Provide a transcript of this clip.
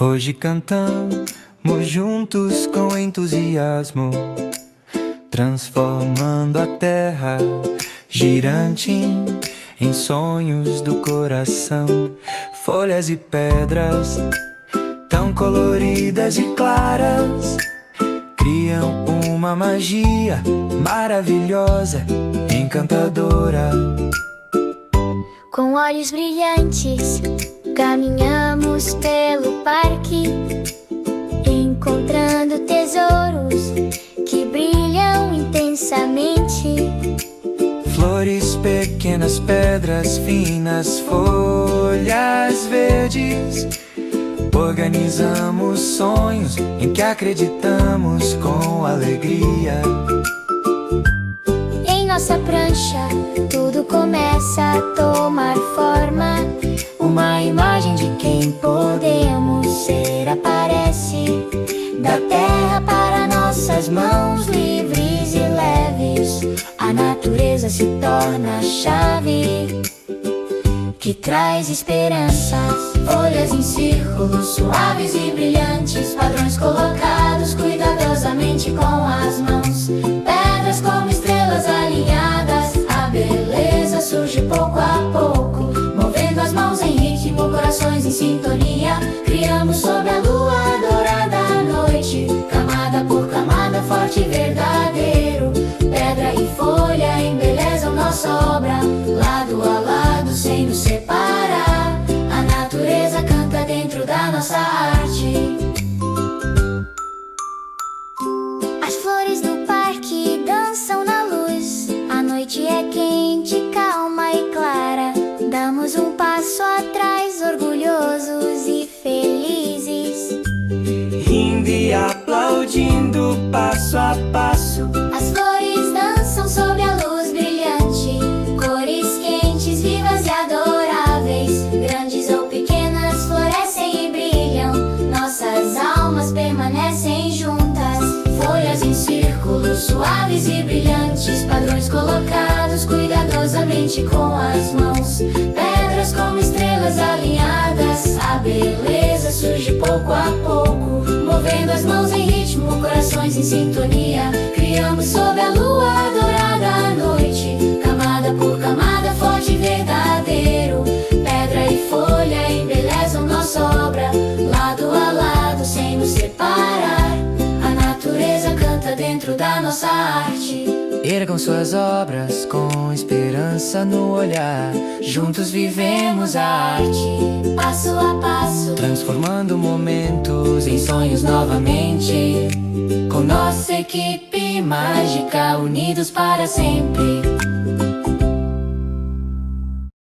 Hoje cantamos juntos com entusiasmo, transformando a terra girante em sonhos do coração. Folhas e pedras tão coloridas e claras criam uma magia maravilhosa, encantadora. Com olhos brilhantes, caminhamos pelo parque, encontrando tesouros que brilham intensamente. Flores, pequenas pedras, finas folhas verdes. Organizamos sonhos em que acreditamos com alegria. Em nossa prancha, tudo começa a tomar forma. Uma imagem de quem podemos ser aparece da terra para nossas mãos, livres e leves. A natureza se torna a chave que traz esperanças. Folhas em círculos suaves e brilhantes, padrões colocados cuidadosamente com as mãos. Pedras como estrelas alinhadas, a beleza surge pouco a pouco, movendo as mãos em ritmo, corações em sintonia. Criamos sob a lua dourada à noite, camada por camada, forte e verdadeiro. Pedra e folha embelezam nossa obra, lado a lado sem nos separar. A natureza canta dentro da nossa arte. As flores do parque dançam na luz. A noite é quente, calma e clara. Damos um passo atrás, orgulhosos e felizes, Rindo e aplaudindo passo a passo. as flores dançam sob a luz brilhante, cores quentes, vivas e adoráveis. Grandes ou pequenas florescem e brilham, nossas almas permanecem juntas. Folhas em círculos suaves e brilhantes, padrões colocados cuidadosamente com as mãos. Pedras como estrelas alinhadas, a beleza surge pouco a pouco, movendo as mãos em ritmo, corações em sintonia. Criamos sob a lua dourada à noite, camada por camada, forte e verdadeiro. Pedra e folha embelezam nossa obra, lado a lado sem nos separar. A natureza canta dentro da nossa arte. Ergam suas obras com esperança no olhar. Juntos vivemos a arte, Passo a passo, transformando momentos em sonhos novamente. Com nossa equipe mágica, unidos para sempre.